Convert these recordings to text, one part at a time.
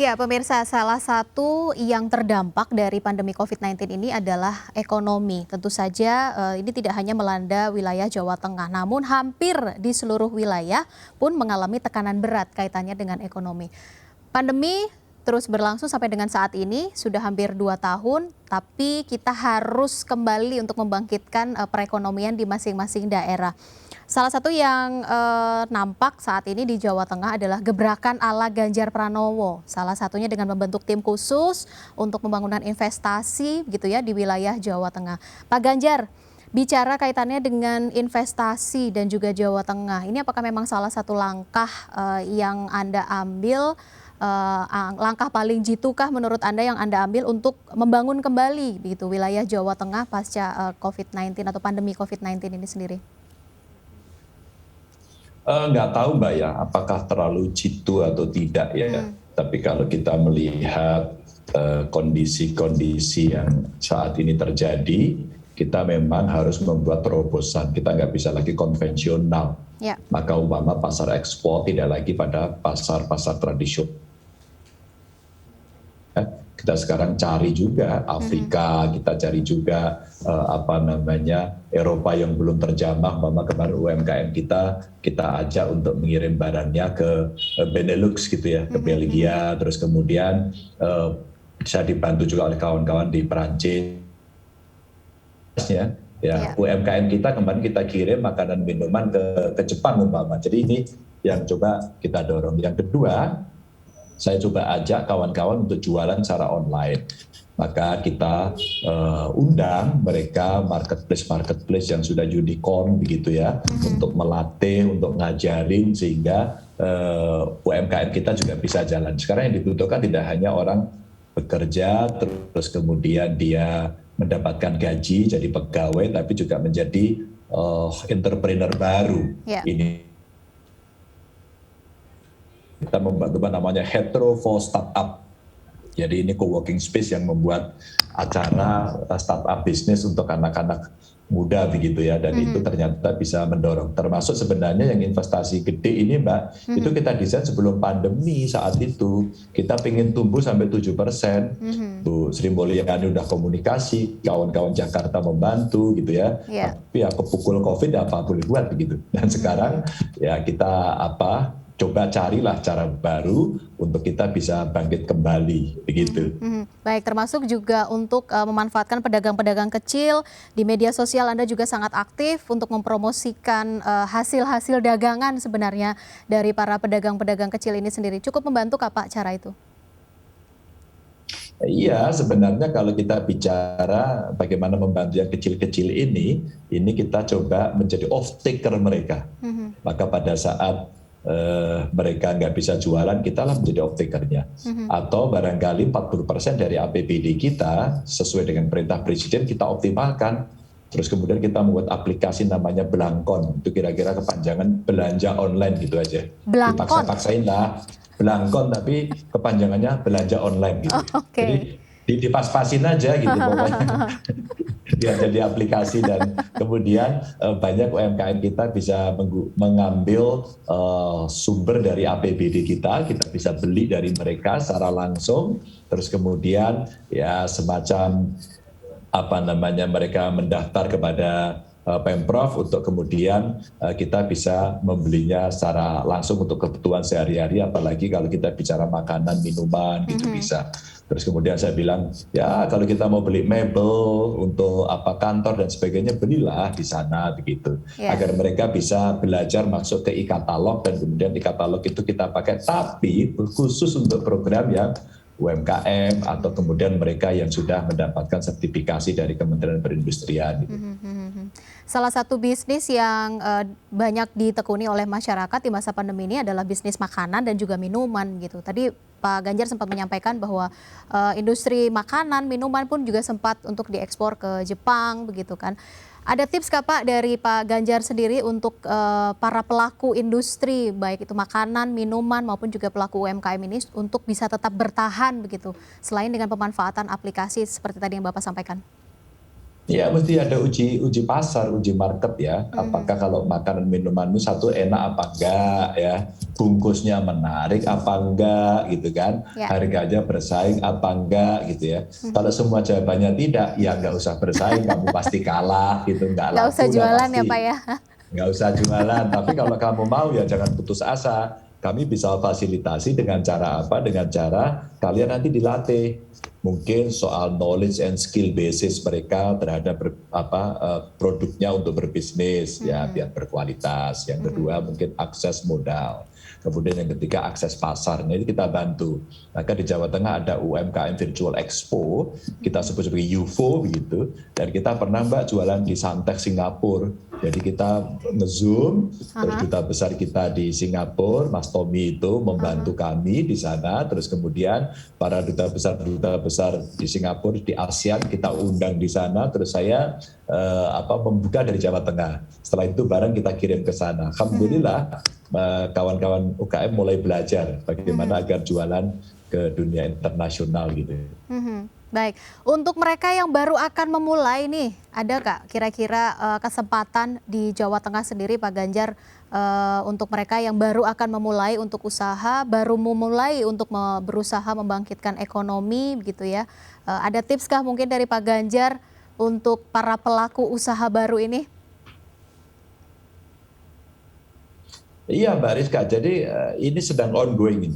Ya, pemirsa, salah satu yang terdampak dari pandemi COVID-19 ini adalah ekonomi. Tentu saja ini tidak hanya melanda wilayah Jawa Tengah, namun hampir di seluruh wilayah pun mengalami tekanan berat kaitannya dengan ekonomi. Pandemi terus berlangsung sampai dengan saat ini, sudah hampir 2 tahun, tapi kita harus kembali untuk membangkitkan perekonomian di masing-masing daerah. Salah satu yang nampak saat ini di Jawa Tengah adalah gebrakan ala Ganjar Pranowo. Salah satunya dengan membentuk tim khusus untuk pembangunan investasi gitu ya di wilayah Jawa Tengah. Pak Ganjar, bicara kaitannya dengan investasi dan juga Jawa Tengah, ini apakah memang salah satu langkah yang Anda ambil, langkah paling jitukah menurut Anda yang Anda ambil untuk membangun kembali gitu wilayah Jawa Tengah pasca COVID-19 atau pandemi COVID-19 ini sendiri? Nggak tahu Mbak ya, apakah terlalu jitu atau tidak ya. Tapi kalau kita melihat kondisi-kondisi yang saat ini terjadi, kita memang harus membuat terobosan. Kita nggak bisa lagi konvensional. Ya. Maka umpama pasar ekspor tidak lagi pada pasar-pasar tradisional. Kita sekarang cari juga Afrika, kita cari juga Eropa yang belum terjamah. Mama kemarin UMKM kita ajak untuk mengirim barangnya ke Benelux gitu ya, ke Belgia, terus kemudian bisa dibantu juga oleh kawan-kawan di Perancis ya. UMKM kita kemarin kita kirim makanan minuman ke Jepang umpama. Jadi ini yang coba kita dorong. Yang kedua, saya coba ajak kawan-kawan untuk jualan secara online. Maka kita undang mereka marketplace yang sudah unicorn begitu ya, untuk melatih, untuk ngajarin sehingga UMKM kita juga bisa jalan. Sekarang yang dibutuhkan tidak hanya orang bekerja terus kemudian dia mendapatkan gaji jadi pegawai, tapi juga menjadi entrepreneur baru. Yeah. Ini kita membantu namanya Hetero for Startup. Jadi ini co-working space yang membuat acara startup bisnis untuk anak-anak muda begitu ya. Dan itu ternyata bisa mendorong. Termasuk sebenarnya yang investasi gede ini Mbak, itu kita desain sebelum pandemi saat itu. Kita pengen tumbuh sampai 7%. Bu Sri Mulyani udah komunikasi, kawan-kawan Jakarta membantu gitu ya. Yeah. Tapi ya kepukul COVID apa boleh buat begitu. Dan sekarang ya kita coba carilah cara baru untuk kita bisa bangkit kembali, begitu. Baik, termasuk juga untuk memanfaatkan pedagang-pedagang kecil di media sosial. Anda juga sangat aktif untuk mempromosikan hasil-hasil dagangan sebenarnya dari para pedagang-pedagang kecil ini sendiri. Cukup membantu kah Pak cara itu? Iya, sebenarnya kalau kita bicara bagaimana membantu yang kecil-kecil ini kita coba menjadi off-taker mereka. Maka pada saat mereka nggak bisa jualan, kita lah menjadi off-takernya. Atau barangkali 40% dari APBD kita sesuai dengan perintah Presiden kita optimalkan. Terus kemudian kita membuat aplikasi namanya Blangkon. Itu kira-kira kepanjangan belanja online gitu aja. Blangkon? Dipaksa-paksain lah. Blangkon tapi kepanjangannya belanja online gitu. Jadi dipas-pasin aja gitu pokoknya. Biar jadi aplikasi dan kemudian banyak UMKM kita bisa mengambil sumber dari APBD kita bisa beli dari mereka secara langsung, terus kemudian ya semacam mereka mendaftar kepada Pemprov untuk kemudian kita bisa membelinya secara langsung untuk kebutuhan sehari-hari, apalagi kalau kita bicara makanan, minuman gitu bisa. Terus kemudian saya bilang, ya kalau kita mau beli mebel untuk kantor dan sebagainya, belilah di sana begitu. Agar mereka bisa belajar masuk ke e-katalog dan kemudian di katalog itu kita pakai, tapi khusus untuk program yang UMKM atau kemudian mereka yang sudah mendapatkan sertifikasi dari Kementerian Perindustrian. Gitu. Salah satu bisnis yang banyak ditekuni oleh masyarakat di masa pandemi ini adalah bisnis makanan dan juga minuman gitu. Tadi Pak Ganjar sempat menyampaikan bahwa industri makanan, minuman pun juga sempat untuk diekspor ke Jepang begitu kan. Ada tips kah Pak dari Pak Ganjar sendiri untuk para pelaku industri baik itu makanan, minuman maupun juga pelaku UMKM ini untuk bisa tetap bertahan begitu selain dengan pemanfaatan aplikasi seperti tadi yang Bapak sampaikan? Ya, mesti ada uji pasar, uji market ya. Apakah kalau makanan minuman itu satu enak apa enggak ya, bungkusnya menarik apa enggak gitu kan, Ya, harganya bersaing apa enggak gitu ya. Kalau semua jawabannya tidak, ya nggak usah bersaing, kamu pasti kalah gitu, nggak nggak usah laku udah jualan ya Pak pasti. ya. Nggak usah jualan, tapi kalau kamu mau ya jangan putus asa. Kami bisa fasilitasi dengan cara apa? Dengan cara kalian nanti dilatih. Mungkin soal knowledge and skill basis mereka terhadap produknya untuk berbisnis ya biar berkualitas. Yang kedua mungkin akses modal. Kemudian yang ketiga akses pasar. Nah, ini kita bantu. Maka di Jawa Tengah ada UMKM Virtual Expo, kita sebut sebagai UFO begitu. Dan kita pernah Mbak jualan di Santek Singapura. Jadi kita nge-zoom, terus duta besar kita di Singapura, Mas Tommy itu membantu kami di sana. Terus kemudian para duta besar di Singapura, di ASEAN kita undang di sana. Terus saya membuka dari Jawa Tengah. Setelah itu barang kita kirim ke sana. Alhamdulillah kawan-kawan UKM mulai belajar bagaimana agar jualan ke dunia internasional gitu. Baik, untuk mereka yang baru akan memulai nih, ada Kak kira-kira kesempatan di Jawa Tengah sendiri Pak Ganjar untuk mereka yang baru akan memulai untuk usaha, baru memulai untuk berusaha membangkitkan ekonomi begitu ya. Ada tips kah mungkin dari Pak Ganjar untuk para pelaku usaha baru ini? Iya Mbak Rizka, jadi ini sedang ongoing,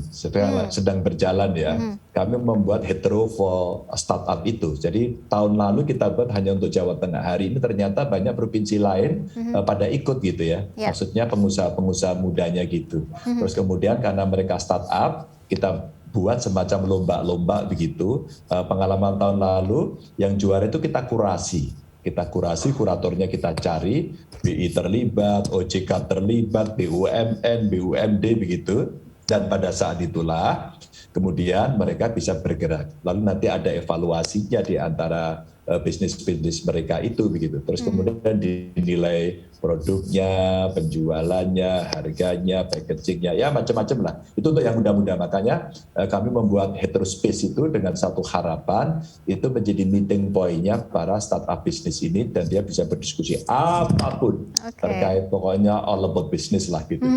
sedang berjalan ya. Kami membuat hetero for startup itu. Jadi tahun lalu kita buat hanya untuk Jawa Tengah. Hari ini ternyata banyak provinsi lain pada ikut gitu ya. Maksudnya pengusaha-pengusaha mudanya gitu. Terus kemudian karena mereka startup, kita buat semacam lomba-lomba begitu. Pengalaman tahun lalu yang juara itu kita kurasi. Kuratornya kita cari, BI terlibat, OJK terlibat, BUMN, BUMD begitu. Dan pada saat itulah kemudian mereka bisa bergerak. Lalu nanti ada evaluasinya di antara bisnis-bisnis mereka itu begitu. Terus kemudian dinilai produknya, penjualannya, harganya, packagingnya, ya macam-macam lah. Itu untuk yang muda-muda. Makanya kami membuat Heterospace itu dengan satu harapan itu menjadi meeting point-nya para startup bisnis ini dan dia bisa berdiskusi apapun terkait pokoknya all about business lah gitu.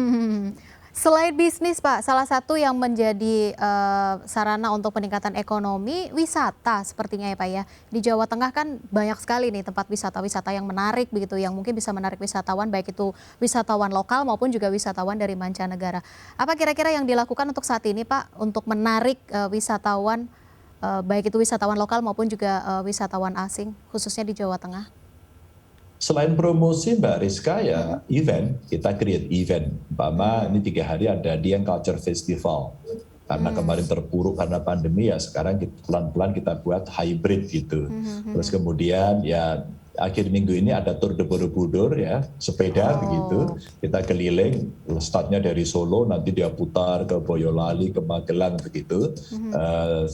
Selain bisnis Pak, salah satu yang menjadi sarana untuk peningkatan ekonomi, wisata sepertinya ya Pak ya. Di Jawa Tengah kan banyak sekali nih tempat wisata-wisata yang menarik begitu, yang mungkin bisa menarik wisatawan, baik itu wisatawan lokal maupun juga wisatawan dari mancanegara. Apa kira-kira yang dilakukan untuk saat ini Pak, untuk menarik wisatawan, baik itu wisatawan lokal maupun juga wisatawan asing, khususnya di Jawa Tengah? Selain promosi Mbak Rizka ya event, kita create event. Umpama ini 3 hari ada Dieng Culture Festival. Karena kemarin terpuruk karena pandemi ya sekarang pelan-pelan kita buat hybrid gitu. Terus kemudian ya akhir minggu ini ada Tour de Borobudur ya, sepeda begitu. Kita keliling, startnya dari Solo, nanti dia putar ke Boyolali, ke Magelang begitu.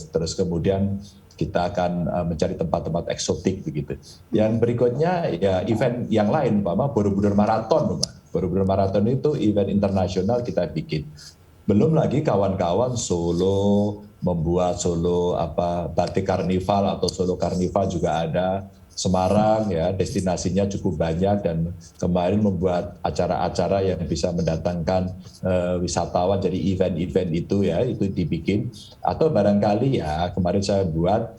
Terus kemudian kita akan mencari tempat-tempat eksotik begitu. Yang berikutnya ya event yang lain, umpama Borobudur Marathon. Borobudur Marathon itu event internasional kita bikin. Belum lagi kawan-kawan Solo membuat Solo batik karnival atau Solo karnival juga ada. Semarang ya destinasinya cukup banyak dan kemarin membuat acara-acara yang bisa mendatangkan wisatawan, jadi event-event itu ya itu dibikin. Atau barangkali ya kemarin saya buat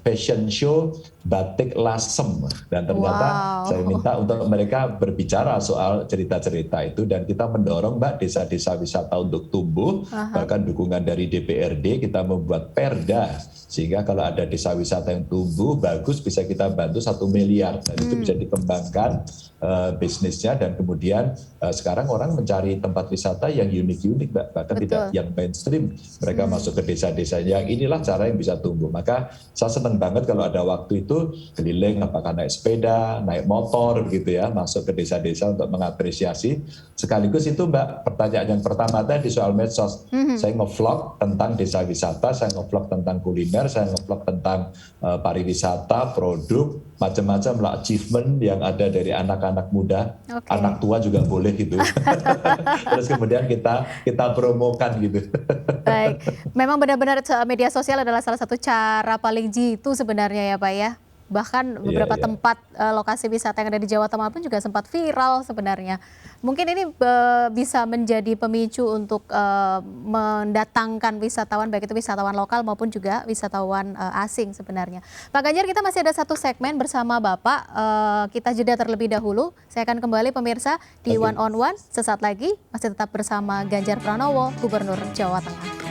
fashion show batik lasem dan ternyata saya minta untuk mereka berbicara soal cerita-cerita itu dan kita mendorong Mbak desa-desa wisata untuk tumbuh, bahkan dukungan dari DPRD kita membuat perda sehingga kalau ada desa wisata yang tumbuh bagus bisa kita bantu 1 miliar dan itu bisa dikembangkan bisnisnya dan kemudian sekarang orang mencari tempat wisata yang unik-unik Mbak, bahkan tidak yang mainstream, mereka masuk ke desa-desa yang inilah cara yang bisa tumbuh. Maka saya senang banget kalau ada waktu itu keliling apakah naik sepeda, naik motor begitu ya, masuk ke desa-desa untuk mengapresiasi. Sekaligus itu Mbak, pertanyaan yang pertama tadi soal medsos. Saya nge-vlog tentang desa wisata, saya nge-vlog tentang kuliner, saya nge-vlog tentang pariwisata, produk, macam-macam lah achievement yang ada dari anak-anak muda, anak tua juga boleh gitu. Terus kemudian kita promokan gitu. Baik, memang benar-benar media sosial adalah salah satu cara paling jitu sebenarnya ya Pak ya, Bahkan beberapa tempat lokasi wisata yang ada di Jawa Tengah pun juga sempat viral sebenarnya. Mungkin ini bisa menjadi pemicu untuk mendatangkan wisatawan, baik itu wisatawan lokal maupun juga wisatawan asing sebenarnya. Pak Ganjar, kita masih ada satu segmen bersama Bapak. Kita jeda terlebih dahulu. Saya akan kembali pemirsa di One on One sesaat lagi. Masih tetap bersama Ganjar Pranowo, Gubernur Jawa Tengah.